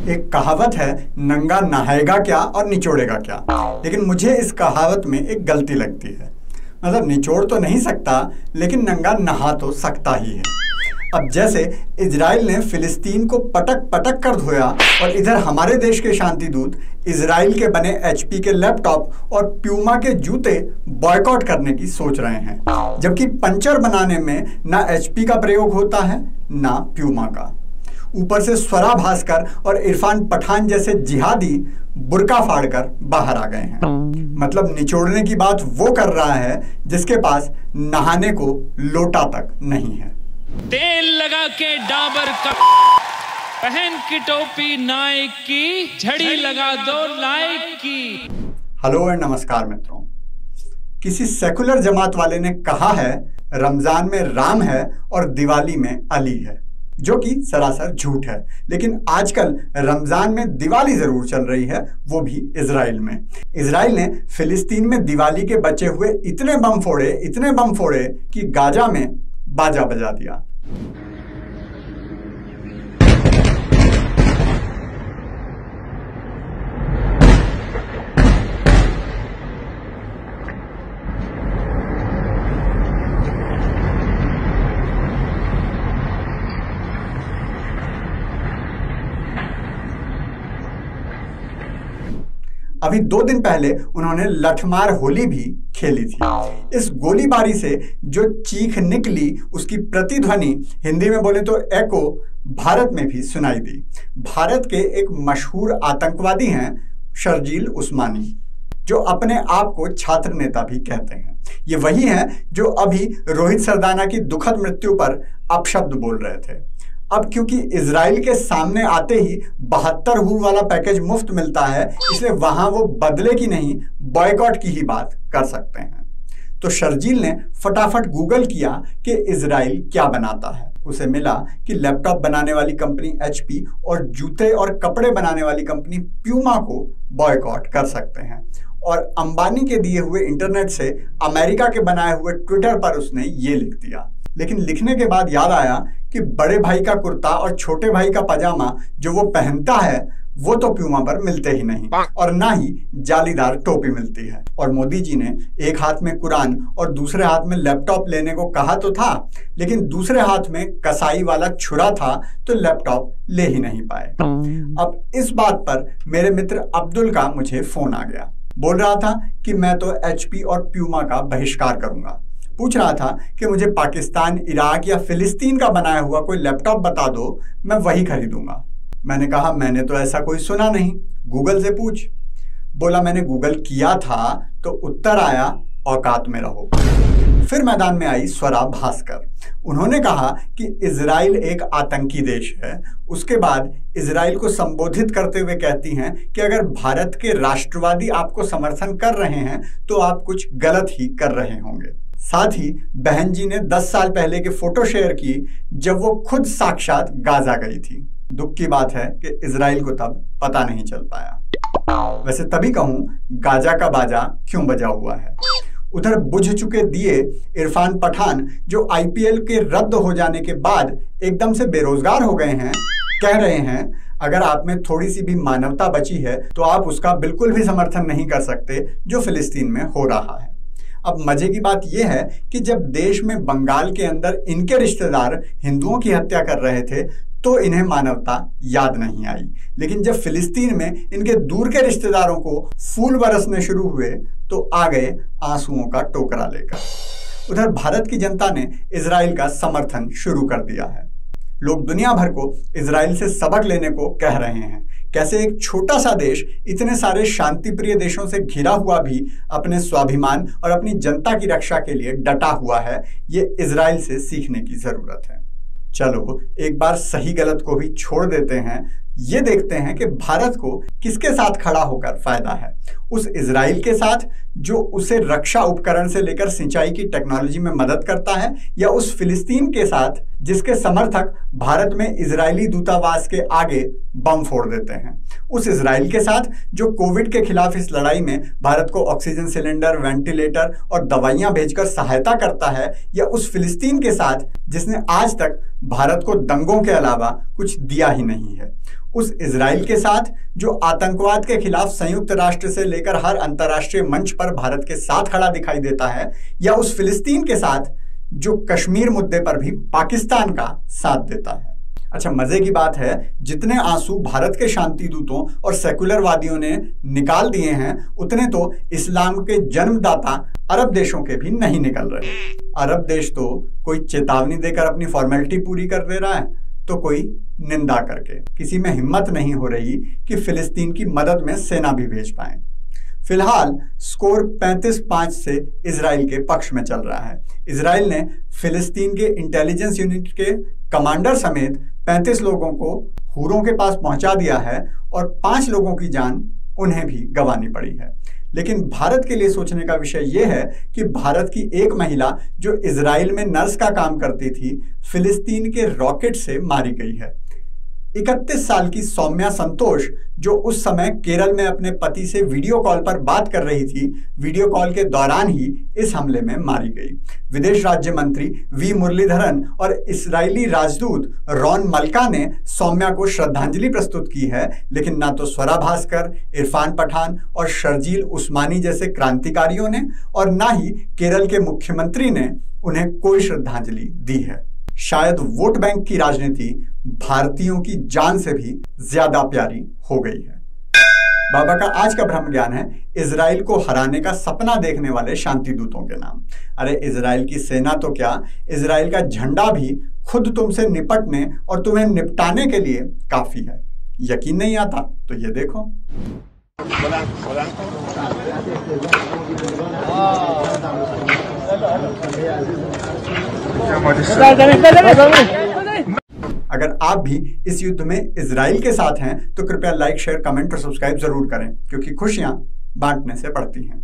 एक कहावत है, नंगा नहाएगा क्या और निचोड़ेगा क्या। लेकिन मुझे इस कहावत में एक गलती लगती है। मतलब निचोड़ तो नहीं सकता, लेकिन नंगा नहा तो सकता ही है। अब जैसे इजराइल ने फिलिस्तीन को पटक पटक कर धोया और इधर हमारे देश के शांति दूत इजराइल के बने एचपी के लैपटॉप और प्यूमा के जूते बॉयकॉट करने की सोच रहे हैं, जबकि पंचर बनाने में ना एचपी का प्रयोग होता है ना प्यूमा का। ऊपर से स्वरा भास्कर और इरफान पठान जैसे जिहादी बुर्का फाड़कर बाहर आ गए हैं। मतलब निचोड़ने की बात वो कर रहा है जिसके पास नहाने को लोटा तक नहीं है। तेल लगा के डाबर का, पहन की टोपी नाइक की, झड़ी लगा दो लाइक की। हेलो और नमस्कार मित्रों। किसी सेकुलर जमात वाले ने कहा है रमजान में राम है और दिवाली में अली है, जो कि सरासर झूठ है। लेकिन आजकल रमजान में दिवाली जरूर चल रही है, वो भी इजराइल में। इजराइल ने फिलिस्तीन में दिवाली के बचे हुए इतने बम फोड़े कि गाजा में बाजा बजा दिया। अभी 2 दिन पहले उन्होंने लठमार होली भी खेली थी। इस गोलीबारी से जो चीख निकली उसकी प्रतिध्वनि, हिंदी में बोले तो एको, भारत में भी सुनाई दी। भारत के एक मशहूर आतंकवादी हैं शर्जील उस्मानी, जो अपने आप को छात्र नेता भी कहते हैं। ये वही हैं जो अभी रोहित सरदाना की दुखद मृत्यु पर अपशब्द बोल रहे थे। अब क्योंकि इजराइल के सामने आते ही 72 हूर वाला पैकेज मुफ्त मिलता है, इसलिए वहां वो बदले की नहीं बॉयकॉट की ही बात कर सकते हैं। तो शर्जील ने फटाफट गूगल किया कि इजराइल क्या बनाता है। उसे मिला कि लैपटॉप बनाने वाली कंपनी एचपी और जूते और कपड़े बनाने वाली कंपनी प्यूमा को बॉयकॉट कर सकते हैं। और अंबानी के दिए हुए इंटरनेट से अमेरिका के बनाए हुए ट्विटर पर उसने ये लिख दिया। लेकिन लिखने के बाद याद आया कि बड़े भाई का कुर्ता और छोटे भाई का पजामा जो वो पहनता है वो तो प्यूमा पर मिलते ही नहीं, और ना ही जालीदार टोपी मिलती है। और मोदी जी ने एक हाथ में कुरान और दूसरे हाथ में लैपटॉप लेने को कहा तो था, लेकिन दूसरे हाथ में कसाई वाला छुरा था तो लैपटॉप ले ही नहीं पाए। अब इस बात पर मेरे मित्र अब्दुल का मुझे फोन आ गया। बोल रहा था कि मैं तो एचपी और प्यूमा का बहिष्कार करूंगा। पूछ रहा था कि मुझे पाकिस्तान, इराक या फिलिस्तीन का बनाया हुआ कोई लैपटॉप बता दो, मैं वही खरीदूंगा। मैंने कहा मैंने तो ऐसा कोई सुना नहीं, गूगल से पूछ। बोला मैंने गूगल किया था तो उत्तर आया औकात में रहो। फिर मैदान में आई स्वरा भास्कर। उन्होंने कहा कि इजराइल एक आतंकी देश है। उसके बाद इजराइल को संबोधित करते हुए कहती हैं कि अगर भारत के राष्ट्रवादी आपको समर्थन कर रहे हैं तो आप कुछ गलत ही कर रहे होंगे। साथ ही बहन जी ने 10 साल पहले के फोटो शेयर की जब वो खुद साक्षात गाजा गई थी। दुख की बात है कि इजराइल को तब पता नहीं चल पाया। वैसे तभी कहूं गाजा का बाजा क्यों बजा हुआ है। उधर बुझ चुके दिए इरफान पठान, जो आईपीएल के रद्द हो जाने के बाद एकदम से बेरोजगार हो गए हैं, कह रहे हैं अगर आप में थोड़ी सी भी मानवता बची है तो आप उसका बिल्कुल भी समर्थन नहीं कर सकते जो फिलिस्तीन में हो रहा है। अब मजे की बात यह है कि जब देश में बंगाल के अंदर इनके रिश्तेदार हिंदुओं की हत्या कर रहे थे तो इन्हें मानवता याद नहीं आई, लेकिन जब फिलिस्तीन में इनके दूर के रिश्तेदारों को फूल बरसने शुरू हुए तो आ गए आंसुओं का टोकरा लेकर। उधर भारत की जनता ने इजराइल का समर्थन शुरू कर दिया है। लोग दुनिया भर को इजराइल से सबक लेने को कह रहे हैं। कैसे एक छोटा सा देश इतने सारे शांति प्रिय देशों से घिरा हुआ भी अपने स्वाभिमान और अपनी जनता की रक्षा के लिए डटा हुआ है, ये इजराइल से सीखने की जरूरत है। चलो एक बार सही गलत को भी छोड़ देते हैं, ये देखते हैं कि भारत को किसके साथ खड़ा होकर फायदा है। उस इजराइल के साथ जो उसे रक्षा उपकरण से लेकर सिंचाई की टेक्नोलॉजी में मदद करता है, या उस फिलिस्तीन के साथ जिसके समर्थक भारत में इजरायली दूतावास के आगे बम फोड़ देते हैं, उस इजराइल के साथ जो कोविड के खिलाफ इस लड़ाई में भारत को ऑक्सीजन सिलेंडर, वेंटिलेटर और दवाइयां भेजकर सहायता करता है, या उस फिलिस्तीन के साथ जिसने आज तक भारत को दंगों के अलावा कुछ दिया ही नहीं है। उस इजराइल के साथ जो आतंकवाद के खिलाफ संयुक्त राष्ट्र से लेकर हर अंतर्राष्ट्रीय मंच पर भारत के साथ खड़ा दिखाई देता है, या उस फिलिस्तीन के साथ जो कश्मीर मुद्दे पर भी पाकिस्तान का साथ देता है। अच्छा, मजे की बात है, जितने आंसू भारत के शांति दूतों और सेकुलरवादियों ने निकाल दिए हैं, उतने तो इस्लाम के जन्मदाता अरब देशों के भी नहीं निकल रहे। अरब देश तो कोई चेतावनी देकर अपनी फॉर्मेलिटी पूरी कर दे रहा है, तो कोई निंदा करके। किसी में हिम्मत नहीं हो रही कि फिलिस्तीन की मदद में सेना भी भेज पाए। फिलहाल स्कोर 35-5 से इजराइल के पक्ष में चल रहा है। इजराइल ने फिलिस्तीन के इंटेलिजेंस यूनिट के कमांडर समेत 35 लोगों को हूरों के पास पहुंचा दिया है और 5 लोगों की जान उन्हें भी गंवानी पड़ी है। लेकिन भारत के लिए सोचने का विषय यह है कि भारत की एक महिला जो इजराइल में नर्स का काम करती थी, फिलिस्तीन के रॉकेट से मारी गई है। 31 साल की सौम्या संतोष, जो उस समय केरल में अपने पति से वीडियो कॉल पर बात कर रही थी, वीडियो कॉल के दौरान ही इस हमले में मारी गई। विदेश राज्य मंत्री वी मुरलीधरन और इस्राएली राजदूत रॉन मल्का ने सौम्या को श्रद्धांजलि प्रस्तुत की है, लेकिन ना तो स्वरा भास्कर, इरफान पठान और शर्जील उस्मानी जैसे क्रांतिकारियों ने, और ना ही केरल के मुख्यमंत्री ने उन्हें कोई श्रद्धांजलि दी है। शायद वोट बैंक की राजनीति भारतीयों की जान से भी ज्यादा प्यारी हो गई है। बाबा का आज का ब्रह्म ज्ञान है इजराइल को हराने का सपना देखने वाले शांति दूतों के नाम। अरे इजराइल की सेना तो क्या, इजराइल का झंडा भी खुद तुमसे निपटने और तुम्हें निपटाने के लिए काफी है। यकीन नहीं आता तो ये देखो। अगर आप भी इस युद्ध में इजराइल के साथ हैं तो कृपया लाइक, शेयर, कमेंट और सब्सक्राइब जरूर करें, क्योंकि खुशियां बांटने से बढ़ती हैं।